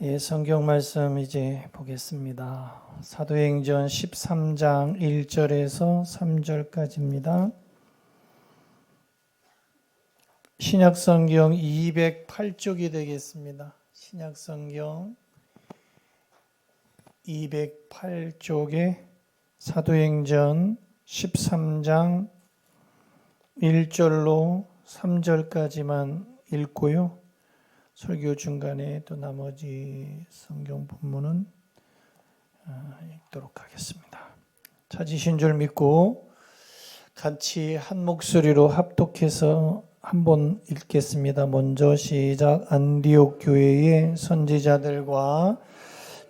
예, 성경 말씀 이제 보겠습니다. 사도행전 13장 1절에서 3절까지입니다. 신약성경 208쪽이 되겠습니다. 신약성경 208쪽에 사도행전 13장 1절로 3절까지만 읽고요. 설교 중간에 또 나머지 성경 본문은 읽도록 하겠습니다. 찾으신 줄 믿고 같이 한 목소리로 합독해서 한번 읽겠습니다. 먼저 시작. 안디옥 교회의 선지자들과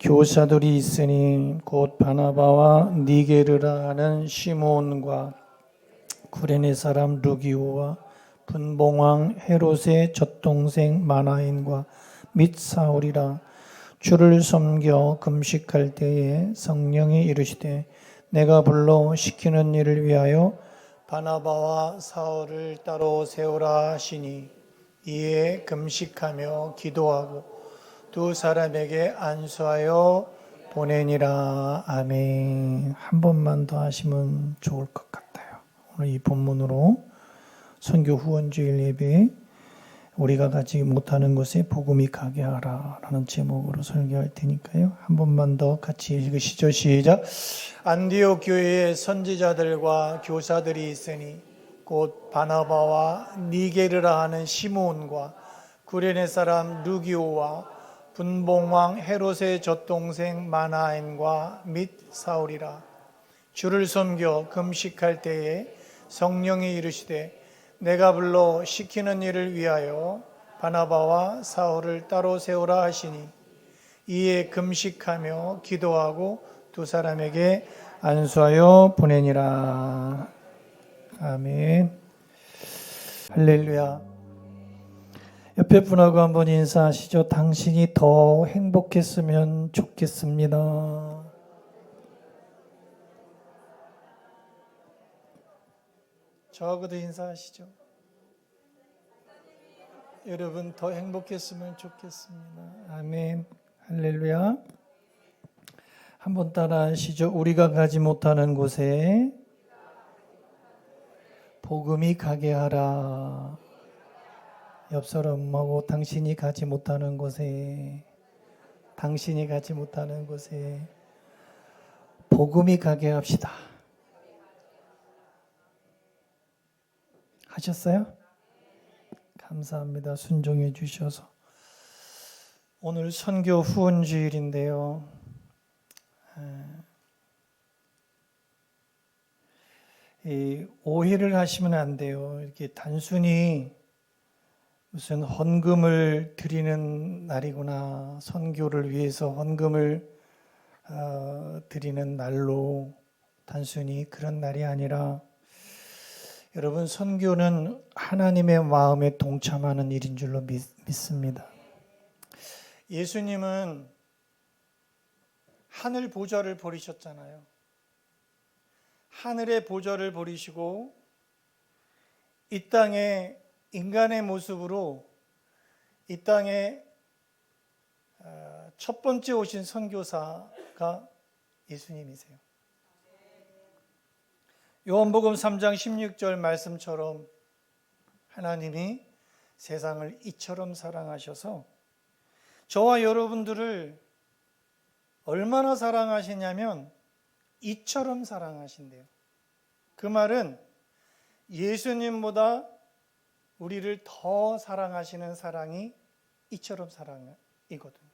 교사들이 있으니 곧 바나바와 니게르라 하는 시몬과 구레네 사람 루기오와 분봉왕 헤롯의 젖동생 마나인과 및 사울이라. 주를 섬겨 금식할 때에 성령이 이르시되 내가 불러 시키는 일을 위하여 바나바와 사울을 따로 세우라 하시니 이에 금식하며 기도하고 두 사람에게 안수하여 보내니라. 아멘. 한 번만 더 하시면 좋을 것 같아요. 오늘 이 본문으로 선교 후원주일 예배 우리가 가지 못하는 곳에 복음이 가게 하라 라는 제목으로 설교할 테니까요. 한 번만 더 같이 읽으시죠. 시작. 안디옥 교회의 선지자들과 교사들이 있으니 곧 바나바와 니게르라 하는 시몬과 구레네 사람 루기오와 분봉왕 헤롯의 젖동생 마나엔과 및 사울이라. 주를 섬겨 금식할 때에 성령이 이르시되 내가 불러 시키는 일을 위하여 바나바와 사울을 따로 세우라 하시니 이에 금식하며 기도하고 두 사람에게 안수하여 보내니라. 아멘. 할렐루야. 옆에 분하고 한번 인사하시죠. 당신이 더 행복했으면 좋겠습니다. 저하고도 인사하시죠. 여러분 더 행복했으면 좋겠습니다. 아멘. 할렐루야. 한번 따라 하시죠. 우리가 가지 못하는 곳에 복음이 가게 하라. 옆 사람하고 당신이 가지 못하는 곳에 복음이 가게 합시다. 하셨어요? 감사합니다. 순종해 주셔서. 오늘 선교 후원주일인데요. 오해를 하시면 안 돼요. 이렇게 단순히 무슨 헌금을 드리는 날이구나, 선교를 위해서 헌금을 드리는 날로 단순히 그런 날이 아니라 여러분, 선교는 하나님의 마음에 동참하는 일인 줄로 믿습니다. 예수님은 하늘 보좌를 버리셨잖아요. 하늘의 보좌를 버리시고 이 땅에 인간의 모습으로 이 땅에 첫 번째 오신 선교사가 예수님이세요. 요한복음 3장 16절 말씀처럼 하나님이 세상을 이처럼 사랑하셔서 저와 여러분들을 얼마나 사랑하시냐면 이처럼 사랑하신대요. 그 말은 예수님보다 우리를 더 사랑하시는 사랑이 이처럼 사랑이거든요.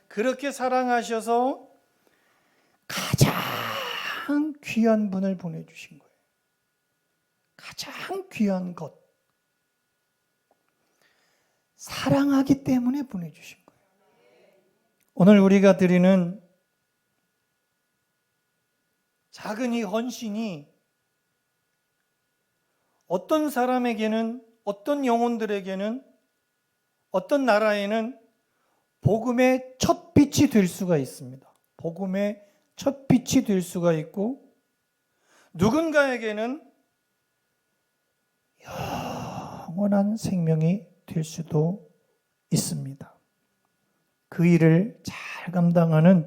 그렇게 사랑하셔서 가장 귀한 분을 보내주신 거예요. 가장 귀한 것. 사랑하기 때문에 보내주신 거예요. 오늘 우리가 드리는 작은 이 헌신이 어떤 사람에게는, 어떤 영혼들에게는, 어떤 나라에는 복음의 첫 빛이 될 수가 있습니다. 복음의 첫 빛이 될 수가 있고, 누군가에게는 영원한 생명이 될 수도 있습니다. 그 일을 잘 감당하는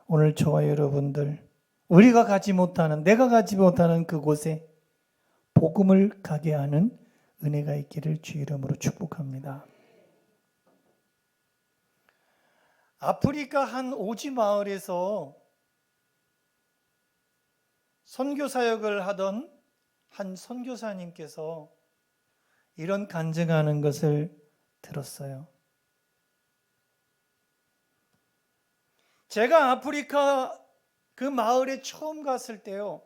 오늘 저와 여러분들, 우리가 가지 못하는, 내가 가지 못하는 그곳에 복음을 가게 하는 은혜가 있기를 주 이름으로 축복합니다. 아프리카 한 오지 마을에서 선교 사역을 하던 한 선교사님께서 이런 간증하는 것을 들었어요. 제가 아프리카 그 마을에 처음 갔을 때요,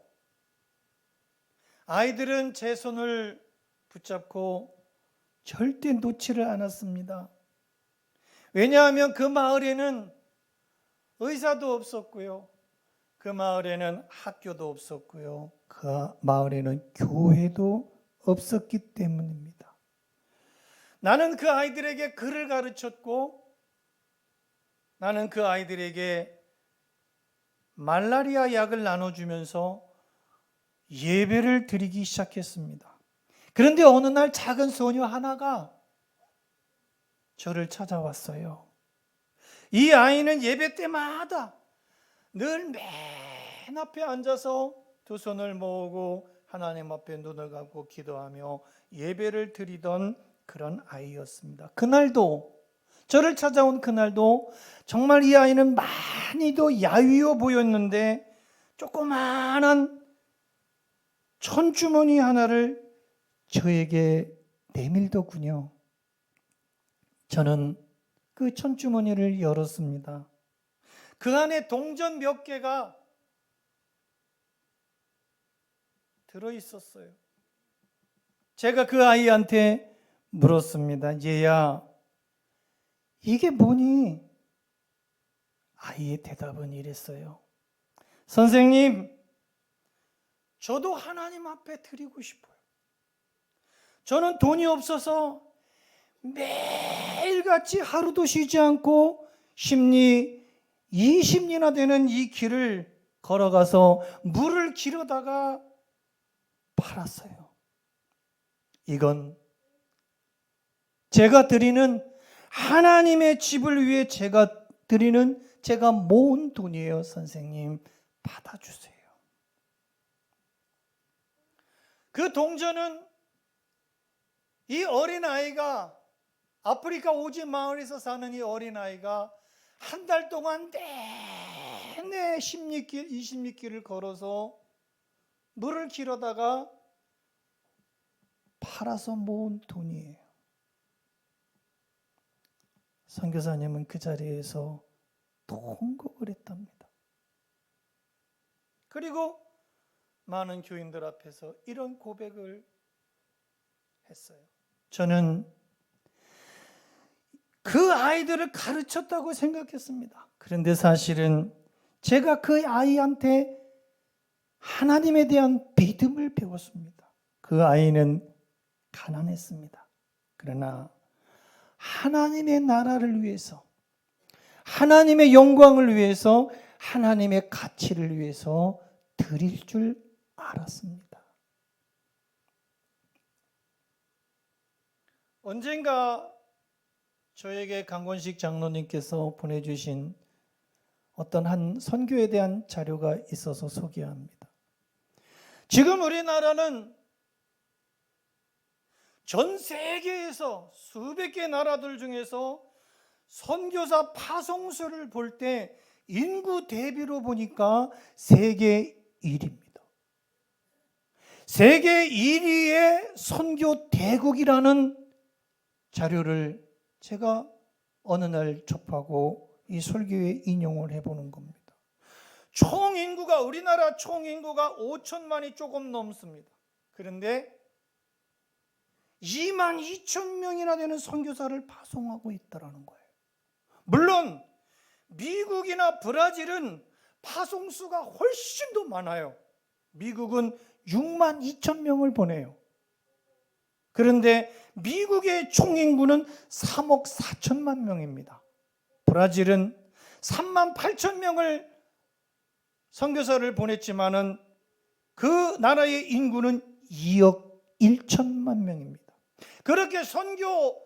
아이들은 제 손을 붙잡고 절대 놓지를 않았습니다. 왜냐하면 그 마을에는 의사도 없었고요, 그 마을에는 학교도 없었고요, 그 마을에는 교회도 없었기 때문입니다. 나는 그 아이들에게 글을 가르쳤고, 나는 그 아이들에게 말라리아 약을 나눠주면서 예배를 드리기 시작했습니다. 그런데 어느 날 작은 소녀 하나가 저를 찾아왔어요. 이 아이는 예배 때마다 늘 맨 앞에 앉아서 두 손을 모으고 하나님 앞에 눈을 감고 기도하며 예배를 드리던 그런 아이였습니다. 그날도, 저를 찾아온 그날도 정말 이 아이는 많이도 야위어 보였는데 조그마한 천주머니 하나를 저에게 내밀더군요. 저는 그 천주머니를 열었습니다. 그 안에 동전 몇 개가 들어있었어요. 제가 그 아이한테 물었습니다. 얘야, 이게 뭐니? 아이의 대답은 이랬어요. 선생님, 저도 하나님 앞에 드리고 싶어요. 저는 돈이 없어서 매일같이 하루도 쉬지 않고 10리, 20리나 되는 이 길을 걸어가서 물을 길어다가 팔았어요. 이건 제가 드리는, 하나님의 집을 위해 제가 드리는, 제가 모은 돈이에요. 선생님, 받아주세요. 그 동전은 이 어린아이가, 아프리카 오지 마을에서 사는 이 어린아이가 한 달 동안 내내 10리길, 20리길을 걸어서 물을 길어다가 팔아서 모은 돈이에요. 선교사님은 그 자리에서 통곡을 했답니다. 그리고 많은 교인들 앞에서 이런 고백을 했어요. 저는 그 아이들을 가르쳤다고 생각했습니다. 그런데 사실은 제가 그 아이한테 하나님에 대한 믿음을 배웠습니다. 그 아이는 가난했습니다. 그러나 하나님의 나라를 위해서, 하나님의 영광을 위해서, 하나님의 가치를 위해서 드릴 줄 알았습니다. 언젠가 저에게 강권식 장로님께서 보내주신 어떤 한 선교에 대한 자료가 있어서 소개합니다. 지금 우리나라는 전 세계에서 수백 개 나라들 중에서 선교사 파송수를 볼 때 인구 대비로 보니까 세계 1위입니다. 세계 1위의 선교 대국이라는 자료를 제가 어느 날 접하고 이 설교에 인용을 해보는 겁니다. 총 인구가, 우리나라 총 인구가 5천만이 조금 넘습니다. 그런데 2만 2천 명이나 되는 선교사를 파송하고 있다는 거예요. 물론 미국이나 브라질은 파송수가 훨씬 더 많아요. 미국은 6만 2천 명을 보내요. 그런데 미국의 총인구는 3억 4천만 명입니다. 브라질은 3만 8천 명을 선교사를 보냈지만은 그 나라의 인구는 2억 1천만 명입니다. 그렇게 선교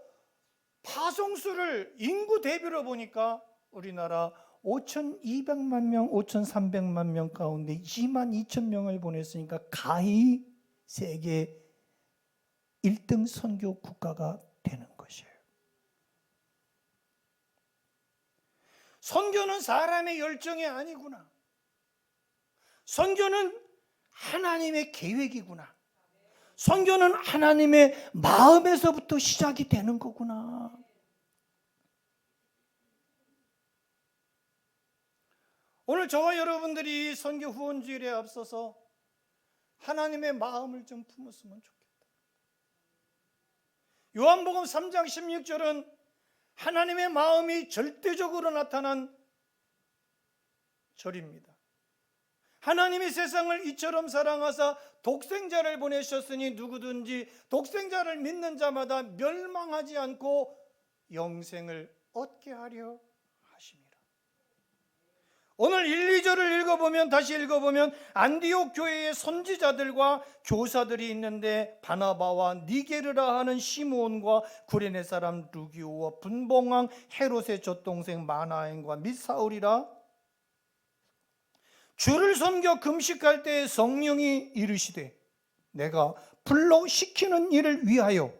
파송수를 인구 대비로 보니까 우리나라 5,200만 명, 5,300만 명 가운데 2만 2천 명을 보냈으니까 가히 세계 1등 선교 국가가 되는 것이에요. 선교는 사람의 열정이 아니구나. 선교는 하나님의 계획이구나. 선교는 하나님의 마음에서부터 시작이 되는 거구나. 오늘 저와 여러분들이 선교 후원주일에 앞서서 하나님의 마음을 좀 품었으면 좋겠다. 요한복음 3장 16절은 하나님의 마음이 절대적으로 나타난 절입니다. 하나님이 세상을 이처럼 사랑하사 독생자를 보내셨으니 누구든지 독생자를 믿는 자마다 멸망하지 않고 영생을 얻게 하려 하심이라. 오늘 1, 2절을 읽어보면, 다시 읽어보면 안디옥 교회의 선지자들과 교사들이 있는데 바나바와 니게르라 하는 시므온과 구레네 사람 루기오와 분봉왕 헤롯의 젖동생 마나엔과 및 사울이라. 주를 섬겨 금식할 때에 성령이 이르시되 내가 불러 시키는 일을 위하여.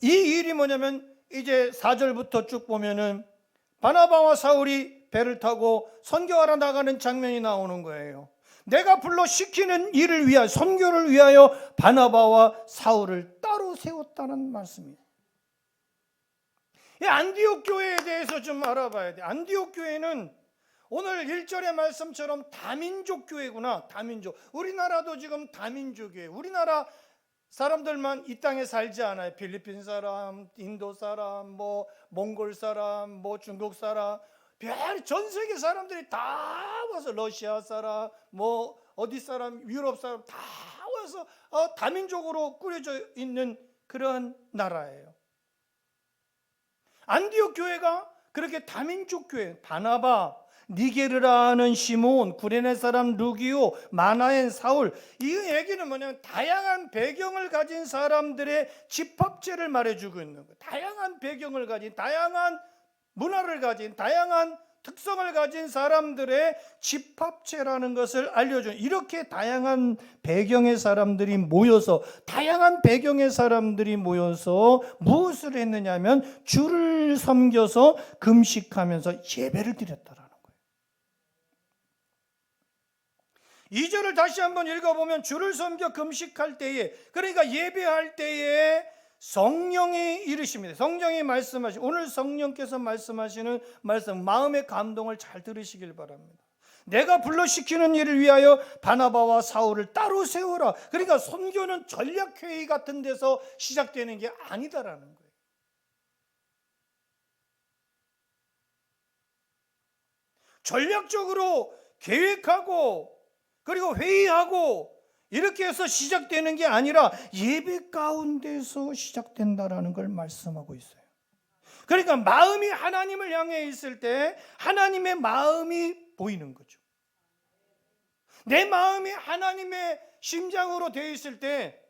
이 일이 뭐냐면 이제 4절부터 쭉 보면은 바나바와 사울이 배를 타고 선교하러 나가는 장면이 나오는 거예요. 내가 불러 시키는 일을 위하여, 선교를 위하여 바나바와 사울을 따로 세웠다는 말씀이에요. 이 안디옥 교회에 대해서 좀 알아봐야 돼. 안디옥 교회는 오늘 1절의 말씀처럼 다민족 교회구나. 다민족. 우리나라도 지금 다민족이에요. 우리나라 사람들만 이 땅에 살지 않아요. 필리핀 사람, 인도 사람, 뭐 몽골 사람, 뭐 중국 사람, 전 세계 사람들이 다 와서, 러시아 사람, 뭐 어디 사람, 유럽 사람 다 와서 다민족으로 꾸려져 있는 그러한 나라예요. 안디옥 교회가 그렇게 다민족 교회, 바나바, 니게르라는 시몬, 구레네 사람 루기오, 마나엔, 사울, 이 얘기는 뭐냐면 다양한 배경을 가진 사람들의 집합체를 말해주고 있는 거예요. 다양한 배경을 가진, 다양한 문화를 가진, 다양한 특성을 가진 사람들의 집합체라는 것을 알려줘요. 이렇게 다양한 배경의 사람들이 모여서, 다양한 배경의 사람들이 모여서 무엇을 했느냐면 주를 섬겨서 금식하면서 예배를 드렸다라는 거예요. 2절을 다시 한번 읽어보면 주를 섬겨 금식할 때에, 그러니까 예배할 때에 성령이 이르십니다. 성령이 말씀하시, 오늘 성령께서 말씀하시는 말씀, 마음의 감동을 잘 들으시길 바랍니다. 내가 불러시키는 일을 위하여 바나바와 사울을 따로 세워라. 그러니까 선교는 전략회의 같은 데서 시작되는 게 아니다라는 거예요. 전략적으로 계획하고 그리고 회의하고 이렇게 해서 시작되는 게 아니라 예배 가운데서 시작된다라는 걸 말씀하고 있어요. 그러니까 마음이 하나님을 향해 있을 때 하나님의 마음이 보이는 거죠. 내 마음이 하나님의 심장으로 되어 있을 때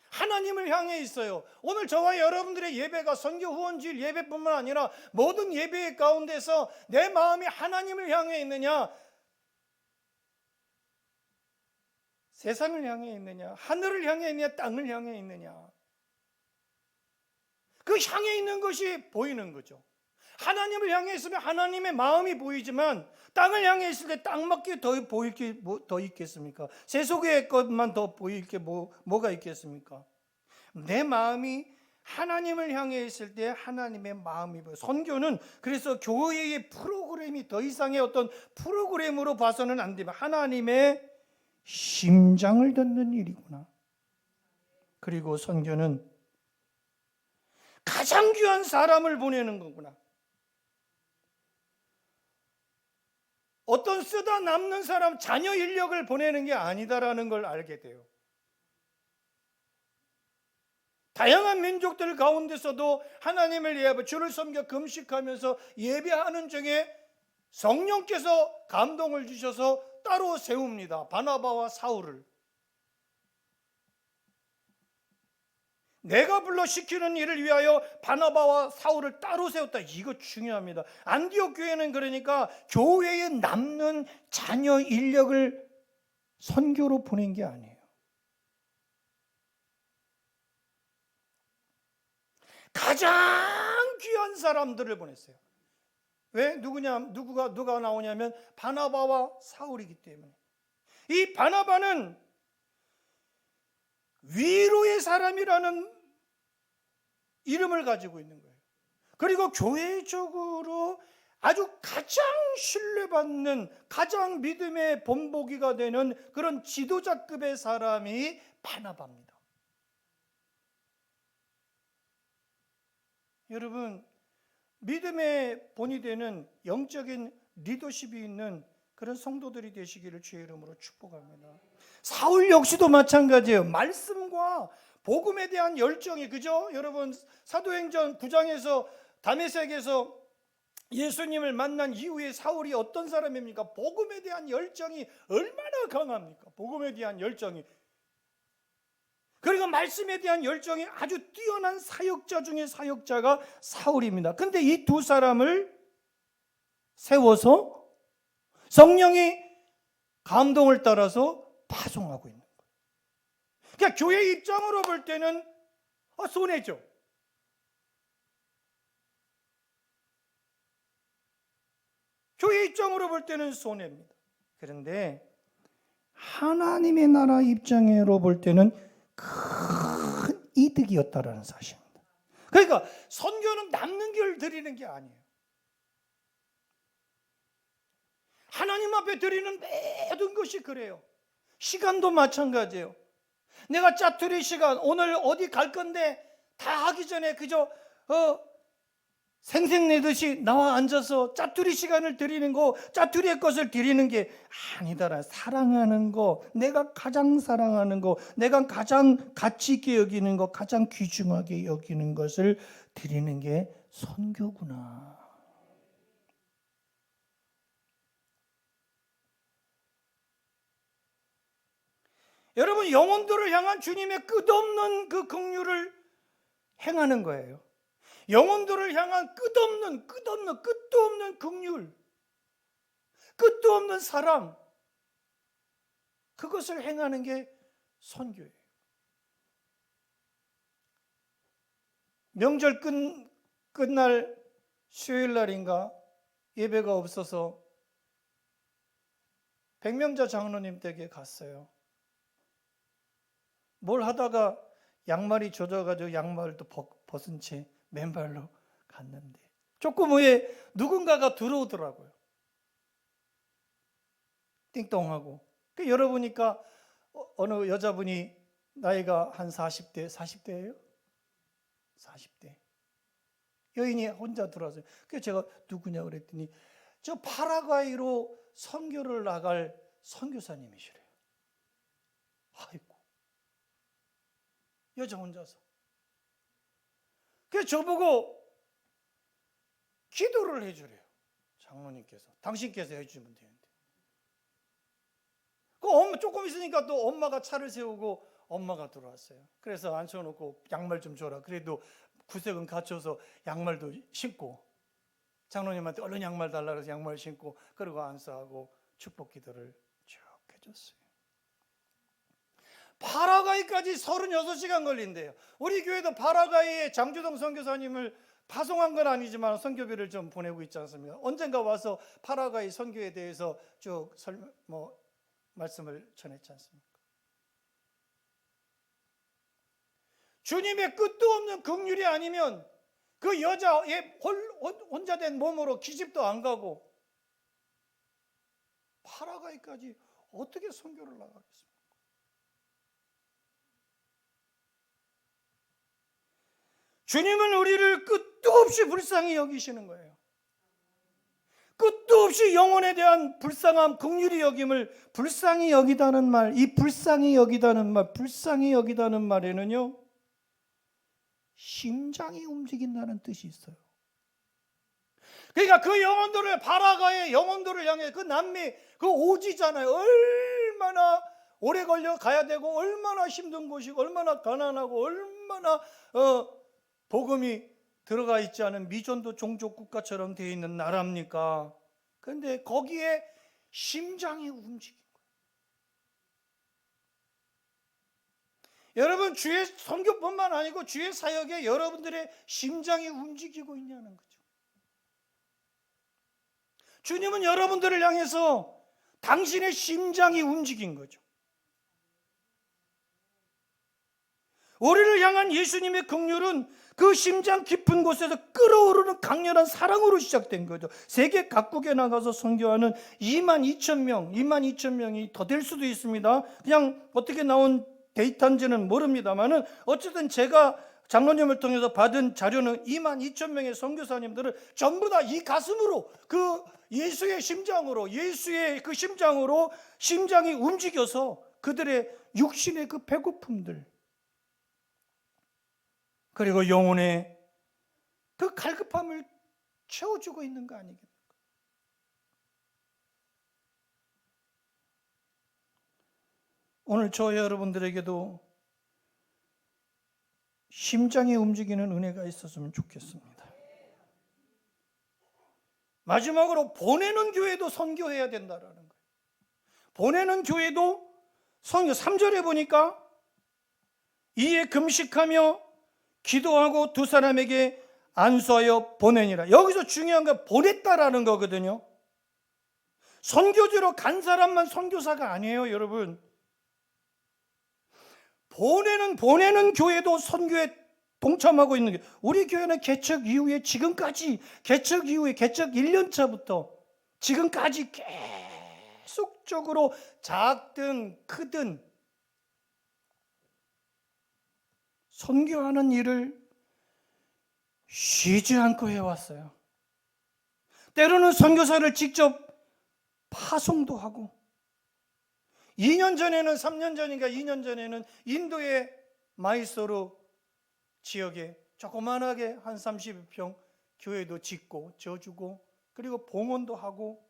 하나님을 향해 있어요. 오늘 저와 여러분들의 예배가 선교 후원주일 예배뿐만 아니라 모든 예배 가운데서 내 마음이 하나님을 향해 있느냐, 세상을 향해 있느냐, 하늘을 향해 있느냐, 땅을 향해 있느냐, 그 향해 있는 것이 보이는 거죠. 하나님을 향해 있으면 하나님의 마음이 보이지만 땅을 향해 있을 때 땅밖에 더 보일 게 더 있겠습니까? 세속의 것만 더 보일 게 뭐가 있겠습니까? 내 마음이 하나님을 향해 있을 때 하나님의 마음이 보여요. 선교는 그래서 교회의 프로그램이 더 이상의 어떤 프로그램으로 봐서는 안 되면 하나님의 심장을 듣는 일이구나. 그리고 선교는 가장 귀한 사람을 보내는 거구나. 어떤 쓰다 남는 사람, 자녀 인력을 보내는 게 아니다라는 걸 알게 돼요. 다양한 민족들 가운데서도 하나님을 예배, 주를 섬겨 금식하면서 예배하는 중에 성령께서 감동을 주셔서 따로 세웁니다. 바나바와 사울을. 내가 불러 시키는 일을 위하여 바나바와 사울을 따로 세웠다. 이거 중요합니다. 안디옥 교회는 그러니까 교회에 남는 자녀 인력을 선교로 보낸 게 아니에요. 가장 귀한 사람들을 보냈어요. 왜? 누가 나오냐면 바나바와 사울이기 때문에. 이 바나바는 위로의 사람이라는 이름을 가지고 있는 거예요. 그리고 교회적으로 아주 가장 신뢰받는, 가장 믿음의 본보기가 되는 그런 지도자급의 사람이 바나바입니다. 여러분, 믿음의 본이 되는 영적인 리더십이 있는 그런 성도들이 되시기를 주의 이름으로 축복합니다. 사울 역시도 마찬가지예요. 말씀과 복음에 대한 열정이, 그죠? 여러분, 사도행전 9장에서 다메섹에서 예수님을 만난 이후에 사울이 어떤 사람입니까? 복음에 대한 열정이 얼마나 강합니까? 복음에 대한 열정이. 그리고 말씀에 대한 열정이 아주 뛰어난 사역자 중에 사역자가 사울입니다. 그런데 이 두 사람을 세워서 성령이 감동을 따라서 파송하고 있는 거예요. 그러니까 교회 입장으로 볼 때는 손해죠. 교회 입장으로 볼 때는 손해입니다. 그런데 하나님의 나라 입장으로 볼 때는 큰 이득이었다라는 사실입니다. 그러니까 선교는 남는 걸 드리는 게 아니에요. 하나님 앞에 드리는 모든 것이 그래요. 시간도 마찬가지예요. 내가 짜투리 시간, 오늘 어디 갈 건데 다 하기 전에 그저 생색내듯이 나와 앉아서 짜투리 시간을 드리는 거, 짜투리의 것을 드리는 게 아니다라. 사랑하는 거, 내가 가장 사랑하는 거, 내가 가장 가치 있게 여기는 거, 가장 귀중하게 여기는 것을 드리는 게 선교구나. 여러분, 영혼들을 향한 주님의 끝없는 그 긍휼을 행하는 거예요. 영혼들을 향한 끝도 없는 긍휼, 끝도 없는 사랑, 그것을 행하는 게 선교예요. 명절 끝날 수요일 날인가 예배가 없어서 백명자 장로님 댁에 갔어요. 뭘 하다가 양말이 젖어가지고 양말도 벗은 채 맨발로 갔는데 조금 후에 누군가가 들어오더라고요. 띵동하고. 열어보니까 어느 여자분이 나이가 한 40대예요? 40대. 여인이 혼자 들어왔어요. 그래서 제가 누구냐 그랬더니 저 파라과이로 선교를 나갈 선교사님이시래요. 아이고. 여자 혼자서. 그래서 저보고 기도를 해주래요. 장로님께서. 당신께서 해주면 되는데. 조금 있으니까 또 엄마가 차를 세우고 엄마가 들어왔어요. 그래서 앉혀놓고 양말 좀 줘라. 그래도 구색은 갖춰서 양말도 신고 장로님한테 얼른 양말 달라 그래서 양말 신고 그리고 안수하고 축복 기도를 쭉 해줬어요. 파라과이까지 36시간 걸린대요. 우리 교회도 파라과이에 장주동 선교사님을 파송한 건 아니지만 선교비를 좀 보내고 있지 않습니까? 언젠가 와서 파라과이 선교에 대해서 쭉 말씀을 전했지 않습니까? 주님의 끝도 없는 긍휼이 아니면 그 여자의 혼자 된 몸으로 기집도 안 가고 파라과이까지 어떻게 선교를 나가겠습니까? 주님은 우리를 끝도 없이 불쌍히 여기시는 거예요. 끝도 없이 영혼에 대한 불쌍함, 긍휼히 여김을 불쌍히 여기다는 말, 이 불쌍히 여기다는 말에는요 심장이 움직인다는 뜻이 있어요. 그러니까 그 영혼들을, 바라가의 영혼들을 향해 그 남미, 그 오지잖아요. 얼마나 오래 걸려 가야 되고 얼마나 힘든 곳이고 얼마나 가난하고 얼마나 복음이 들어가 있지 않은 미전도 종족 국가처럼 되어 있는 나라입니까? 그런데 거기에 심장이 움직인 거예요. 여러분, 주의 선교뿐만 아니고 주의 사역에 여러분들의 심장이 움직이고 있냐는 거죠. 주님은 여러분들을 향해서 당신의 심장이 움직인 거죠. 우리를 향한 예수님의 긍휼은 그 심장 깊은 곳에서 끓어오르는 강렬한 사랑으로 시작된 거죠. 세계 각국에 나가서 선교하는 22,000명이 더 될 수도 있습니다. 그냥 어떻게 나온 데이터인지는 모릅니다만은 어쨌든 제가 장로님을 통해서 받은 자료는 22,000명의 선교사님들을 전부 다 이 가슴으로, 그 예수의 심장으로, 예수의 그 심장으로 심장이 움직여서 그들의 육신의 그 배고픔들, 그리고 영혼의 그 갈급함을 채워주고 있는 거 아니겠습니까? 오늘 저 여러분들에게도 심장이 움직이는 은혜가 있었으면 좋겠습니다. 마지막으로 보내는 교회도 선교해야 된다라는 거예요. 보내는 교회도 선교. 3절에 보니까 이에 금식하며 기도하고 두 사람에게 안수하여 보내니라. 여기서 중요한 건 보냈다라는 거거든요. 선교지로 간 사람만 선교사가 아니에요, 여러분. 보내는 교회도 선교에 동참하고 있는 게, 우리 교회는 개척 이후에 지금까지, 개척 이후에 개척 1년차부터 지금까지 계속적으로 작든 크든 선교하는 일을 쉬지 않고 해왔어요. 때로는 선교사를 직접 파송도 하고, 2년 전에는, 3년 전인가 2년 전에는 인도의 마이소르 지역에 조그만하게 한 30평 교회도 짓고 져주고, 그리고 봉헌도 하고,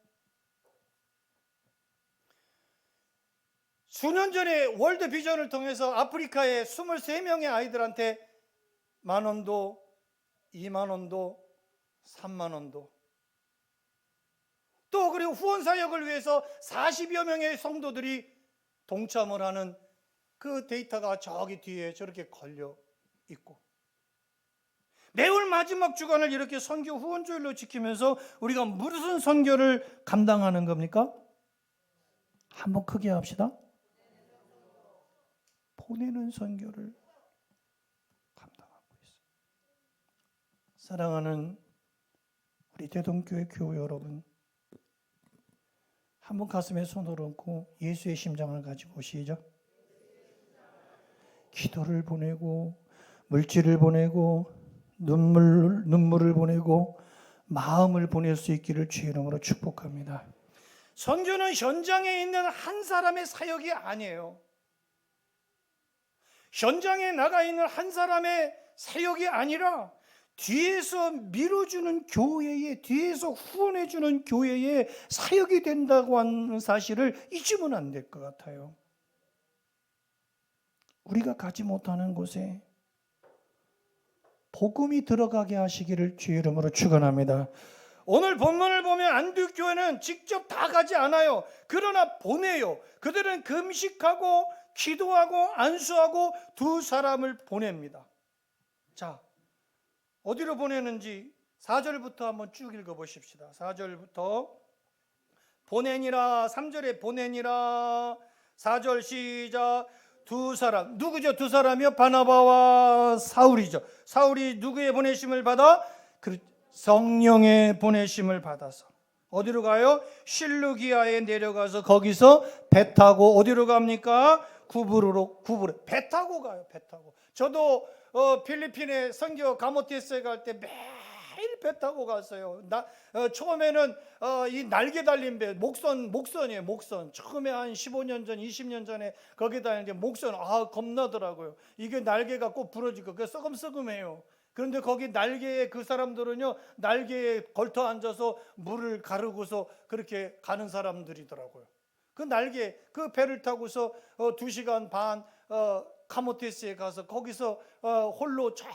수년 전에 월드 비전을 통해서 아프리카의 23명의 아이들한테 10,000원도 20,000원도 30,000원도, 또 그리고 후원 사역을 위해서 40여 명의 성도들이 동참을 하는 그 데이터가 저기 뒤에 저렇게 걸려 있고, 매월 마지막 주간을 이렇게 선교 후원주일로 지키면서 우리가 무슨 선교를 감당하는 겁니까? 한번 크게 합시다. 보내는 선교를 감당하고 있어요. 사랑하는 우리 대동교회 교회 여러분, 한번 가슴에 손을 얹고 예수의 심장을 가지고 시작. 기도를 보내고 물질을 보내고 눈물을 보내고 마음을 보낼 수 있기를 주의 이름으로 축복합니다. 선교는 현장에 있는 한 사람의 사역이 아니에요. 현장에 나가 있는 한 사람의 사역이 아니라 뒤에서 밀어주는 교회에, 뒤에서 후원해주는 교회에 사역이 된다고 하는 사실을 잊으면 안 될 것 같아요. 우리가 가지 못하는 곳에 복음이 들어가게 하시기를 주의 이름으로 축원합니다. 오늘 본문을 보면 안디옥교회는 직접 다 가지 않아요. 그러나 보내요. 그들은 금식하고 기도하고 안수하고 두 사람을 보냅니다. 자, 어디로 보내는지 4절부터 한번 쭉 읽어보십시다. 4절부터 보내니라, 3절에 보내니라, 4절 시작. 두 사람, 누구죠? 두 사람이요? 바나바와 사울이죠. 사울이 누구의 보내심을 받아? 성령의 보내심을 받아서 어디로 가요? 실루기아에 내려가서 거기서 배 타고 어디로 갑니까? 구브르로. 배 타고 가요. 배 타고. 저도 필리핀에 선교 가모티스에 갈 때 매일 배 타고 갔어요. 처음에는 이 날개 달린 배, 목선이에요. 목선. 처음에 한 15년 전, 20년 전에 거기 다니는데 목선, 겁나더라고요. 이게 날개가 꼭 부러지고 그 썩음썩음해요. 그런데 거기 날개에, 그 사람들은요, 날개에 걸터 앉아서 물을 가르고서 그렇게 가는 사람들이더라고요. 그 날개, 그 배를 타고서 2시간 반 카모테스에 가서 거기서 홀로 저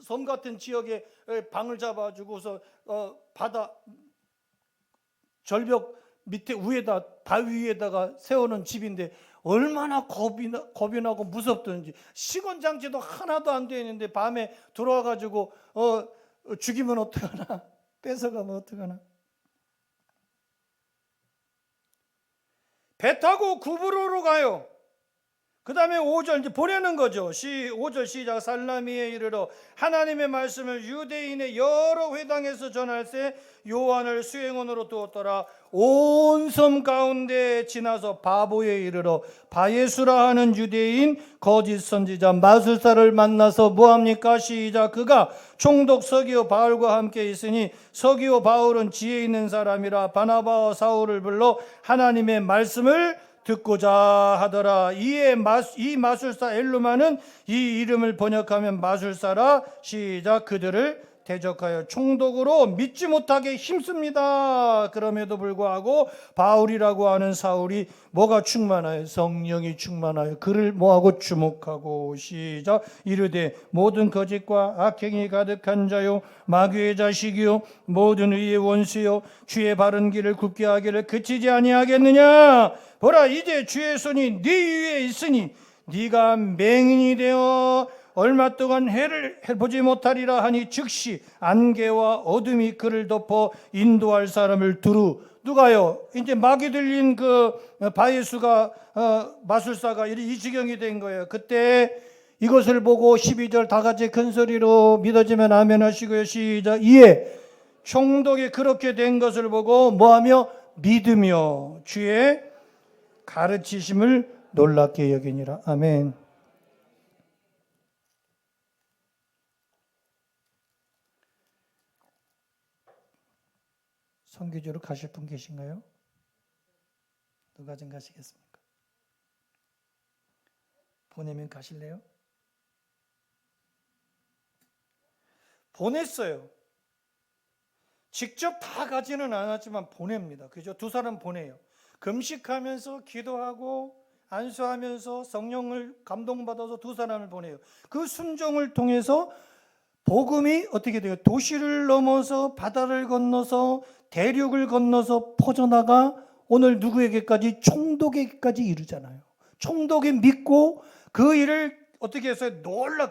섬 같은 지역에 방을 잡아주고서 바다 절벽 밑에 위에다 바위 위에다가 세우는 집인데 얼마나 겁이 나고 무섭던지, 시건장치도 하나도 안 돼 있는데 밤에 들어와가지고 죽이면 어떡하나, 뺏어가면 어떡하나. 배 타고 구브로로 가요. 그 다음에 5절 이제 보내는 거죠. 5절 시작. 살라미에 이르러 하나님의 말씀을 유대인의 여러 회당에서 전할세 요한을 수행원으로 두었더라. 온 섬 가운데 지나서 바보에 이르러 바예수라 하는 유대인 거짓 선지자 마술사를 만나서 뭐합니까? 시작. 그가 총독 서기오 바울과 함께 있으니 서기오 바울은 지혜 있는 사람이라 바나바와 사울을 불러 하나님의 말씀을 듣고자 하더라. 이에 이 마술사 엘루마는 이 이름을 번역하면 마술사라. 시작. 그들을 대적하여 총독으로 믿지 못하게 힘씁니다. 그럼에도 불구하고 바울이라고 하는 사울이 뭐가 충만하여? 성령이 충만하여 그를 뭐하고 주목하고. 시작. 이르되 모든 거짓과 악행이 가득한 자요 마귀의 자식이요 모든 의의 원수요 주의 바른 길을 굽게 하기를 그치지 아니하겠느냐. 보라 이제 주의 손이 네 위에 있으니 네가 맹인이 되어 얼마 동안 해를 보지 못하리라 하니 즉시 안개와 어둠이 그를 덮어 인도할 사람을 두루. 누가요? 이제 막이 들린 그 바예수가 마술사가 이 지경이 된 거예요. 그때 이것을 보고 12절 다 같이 큰 소리로 믿어지면 아멘 하시고요. 시작. 이에 총독이 그렇게 된 것을 보고 뭐하며? 믿으며 주의 가르치심을 놀랍게 여기니라. 아멘. 선교지로 가실 분 계신가요? 누가 좀 가시겠습니까? 보내면 가실래요? 보냈어요. 직접 다 가지는 않았지만 보냅니다. 그죠? 2사람 보내요. 금식하면서 기도하고 안수하면서 성령을 감동받아서 2사람을 보내요. 그 순종을 통해서 복음이 어떻게 돼요? 도시를 넘어서 바다를 건너서 대륙을 건너서 퍼져나가 오늘 누구에게까지? 총독에게까지 이르잖아요. 총독이 믿고 그 일을 어떻게 했어요?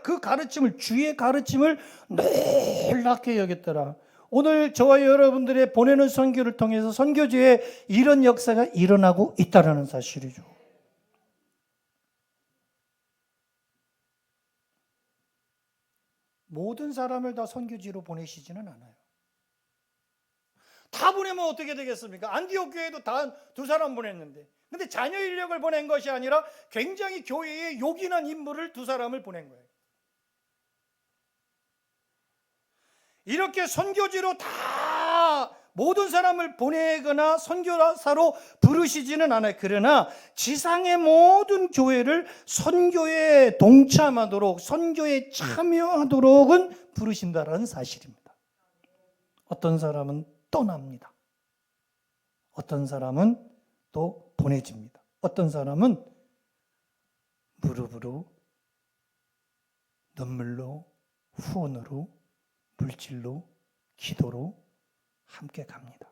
그 가르침을, 주의 가르침을 놀랍게 여겼더라. 오늘 저와 여러분들의 보내는 선교를 통해서 선교지에 이런 역사가 일어나고 있다는 사실이죠. 모든 사람을 다 선교지로 보내시지는 않아요. 다 보내면 어떻게 되겠습니까? 안디옥 교회도 다 2사람 보냈는데, 근데 자녀 인력을 보낸 것이 아니라 굉장히 교회에 요긴한 인물을 2사람을 보낸 거예요. 이렇게 선교지로 다 모든 사람을 보내거나 선교사로 부르시지는 않아요. 그러나 지상의 모든 교회를 선교에 동참하도록, 선교에 참여하도록은 부르신다라는 사실입니다. 어떤 사람은 떠납니다. 어떤 사람은 또 보내집니다. 어떤 사람은 무릎으로, 눈물로, 후원으로, 물질로, 기도로 함께 갑니다.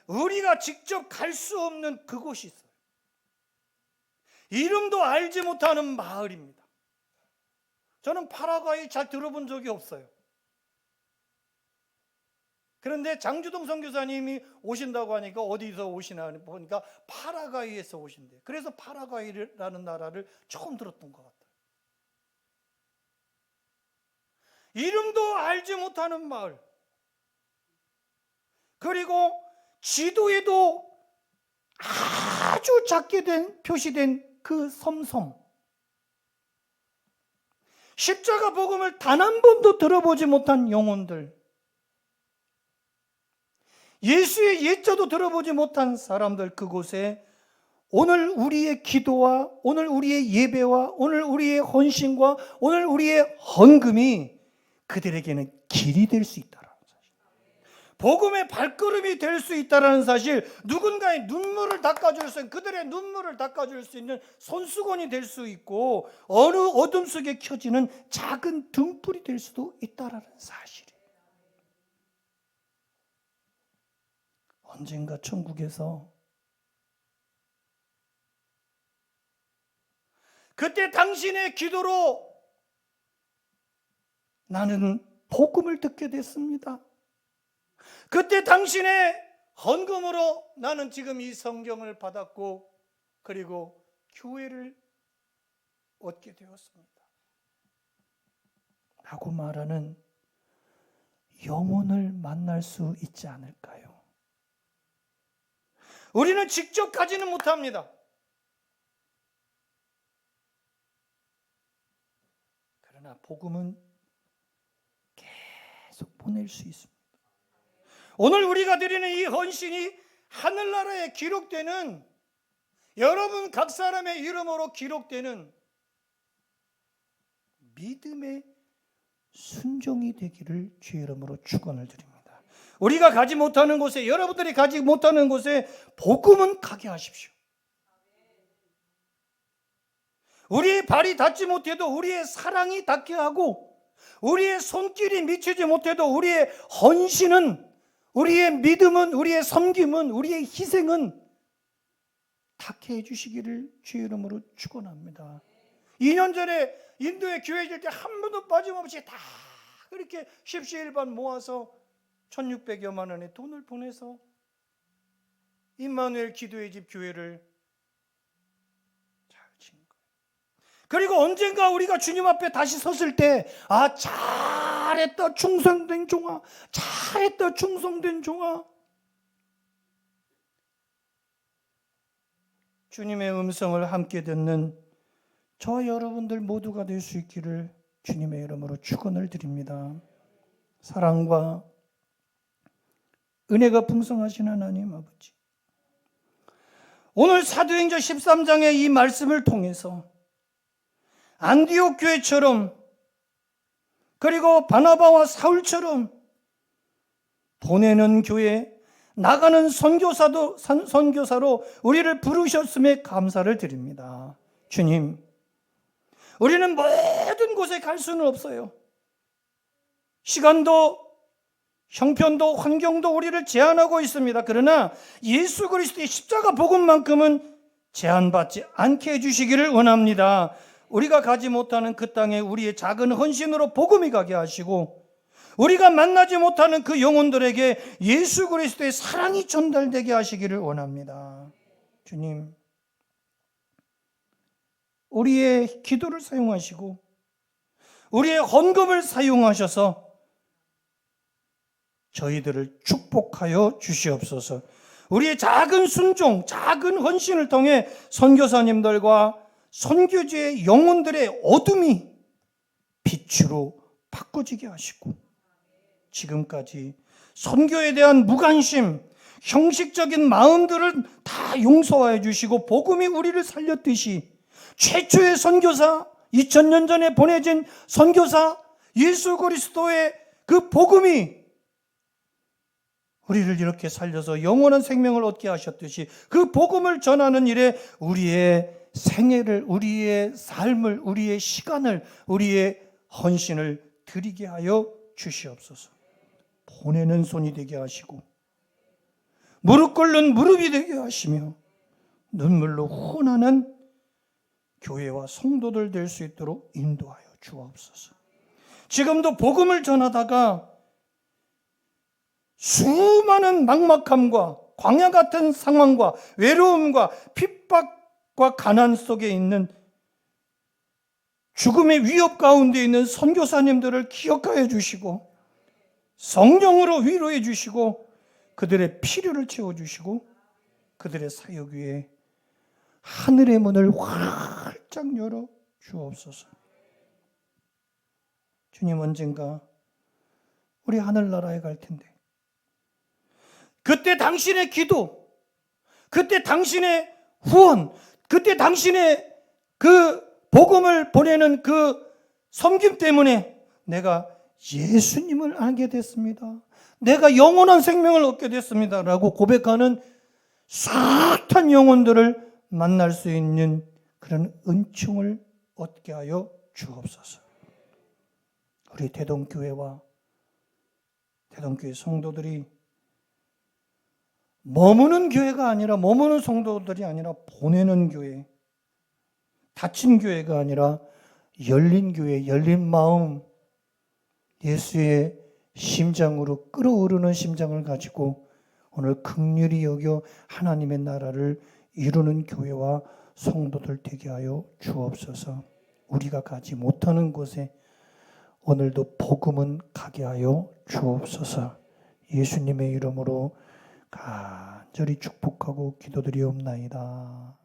우리가 직접 갈 수 없는 그곳이 있어요. 이름도 알지 못하는 마을입니다. 저는 파라과이 잘 들어본 적이 없어요. 그런데 장주동 선교사님이 오신다고 하니까 어디서 오시나 보니까 파라과이에서 오신대요. 그래서 파라과이라는 나라를 처음 들었던 것 같아요. 이름도 알지 못하는 마을, 그리고 지도에도 아주 작게 표시된 그 섬, 십자가 복음을 단 한 번도 들어보지 못한 영혼들, 예수의 예자도 들어보지 못한 사람들, 그곳에 오늘 우리의 기도와 오늘 우리의 예배와 오늘 우리의 헌신과 오늘 우리의 헌금이 그들에게는 길이 될 수 있다라는 사실. 복음의 발걸음이 될 수 있다는 사실, 누군가의 눈물을 닦아줄 수 있는, 그들의 눈물을 닦아줄 수 있는 손수건이 될 수 있고, 어느 어둠 속에 켜지는 작은 등불이 될 수도 있다는 사실이에요. 언젠가 천국에서 그때 당신의 기도로 나는 복음을 듣게 됐습니다. 그때 당신의 헌금으로 나는 지금 이 성경을 받았고, 그리고 교회를 얻게 되었습니다 라고 말하는 영혼을 만날 수 있지 않을까요? 우리는 직접 가지는 못합니다. 그러나 복음은 계속 보낼 수 있습니다. 오늘 우리가 드리는 이 헌신이 하늘나라에 기록되는, 여러분 각 사람의 이름으로 기록되는 믿음의 순종이 되기를 주의 이름으로 축원을 드립니다. 우리가 가지 못하는 곳에, 여러분들이 가지 못하는 곳에 복음은 가게 하십시오. 우리의 발이 닿지 못해도 우리의 사랑이 닿게 하고, 우리의 손길이 미치지 못해도 우리의 헌신은, 우리의 믿음은, 우리의 섬김은, 우리의 희생은 닿게 해주시기를 주의 이름으로 축원합니다. 2년 전에 인도에 교회 질 때 한 번도 빠짐없이 다 그렇게 십시일반 모아서 1600여만 원의 돈을 보내서 임마누엘 기도의 집 교회를 잘 지은 거예요. 그리고 언젠가 우리가 주님 앞에 다시 섰을 때, 아, 잘했다 충성된 종아, 잘했다 충성된 종아, 주님의 음성을 함께 듣는 저 여러분들 모두가 될 수 있기를 주님의 이름으로 축원을 드립니다. 사랑과 은혜가 풍성하신 하나님 아버지, 오늘 사도행전 13장의 이 말씀을 통해서 안디옥 교회처럼, 그리고 바나바와 사울처럼 보내는 교회, 나가는 선교사로 우리를 부르셨음에 감사를 드립니다. 주님, 우리는 모든 곳에 갈 수는 없어요. 시간도 형편도 환경도 우리를 제한하고 있습니다. 그러나 예수 그리스도의 십자가 복음만큼은 제한받지 않게 해주시기를 원합니다. 우리가 가지 못하는 그 땅에 우리의 작은 헌신으로 복음이 가게 하시고, 우리가 만나지 못하는 그 영혼들에게 예수 그리스도의 사랑이 전달되게 하시기를 원합니다. 주님, 우리의 기도를 사용하시고 우리의 헌금을 사용하셔서 저희들을 축복하여 주시옵소서. 우리의 작은 순종, 작은 헌신을 통해 선교사님들과 선교지의 영혼들의 어둠이 빛으로 바꿔지게 하시고, 지금까지 선교에 대한 무관심, 형식적인 마음들을 다 용서해 주시고 복음이 우리를 살렸듯이, 최초의 선교사, 2000년 전에 보내진 선교사 예수 그리스도의 그 복음이 우리를 이렇게 살려서 영원한 생명을 얻게 하셨듯이, 그 복음을 전하는 일에 우리의 생애를, 우리의 삶을, 우리의 시간을, 우리의 헌신을 드리게 하여 주시옵소서. 보내는 손이 되게 하시고 무릎 꿇는 무릎이 되게 하시며 눈물로 혼하는 교회와 성도들 될 수 있도록 인도하여 주옵소서. 지금도 복음을 전하다가 수많은 막막함과 광야 같은 상황과 외로움과 핍박과 가난 속에 있는, 죽음의 위협 가운데 있는 선교사님들을 기억하여 주시고 성령으로 위로해 주시고 그들의 필요를 채워주시고 그들의 사역 위에 하늘의 문을 활짝 열어 주옵소서. 주님, 언젠가 우리 하늘나라에 갈 텐데 그때 당신의 기도, 그때 당신의 후원, 그때 당신의 그 복음을 보내는 그 섬김 때문에 내가 예수님을 알게 됐습니다. 내가 영원한 생명을 얻게 됐습니다. 라고 고백하는 숱한 영혼들을 만날 수 있는 그런 은총을 얻게 하여 주옵소서. 우리 대동교회와 대동교회 성도들이 머무는 교회가 아니라, 머무는 성도들이 아니라 보내는 교회, 닫힌 교회가 아니라 열린 교회, 열린 마음, 예수의 심장으로 끓어오르는 심장을 가지고 오늘 긍휼히 여겨 하나님의 나라를 이루는 교회와 성도들 되게 하여 주옵소서. 우리가 가지 못하는 곳에 오늘도 복음은 가게 하여 주옵소서. 예수님의 이름으로 간절히 축복하고 기도드리옵나이다.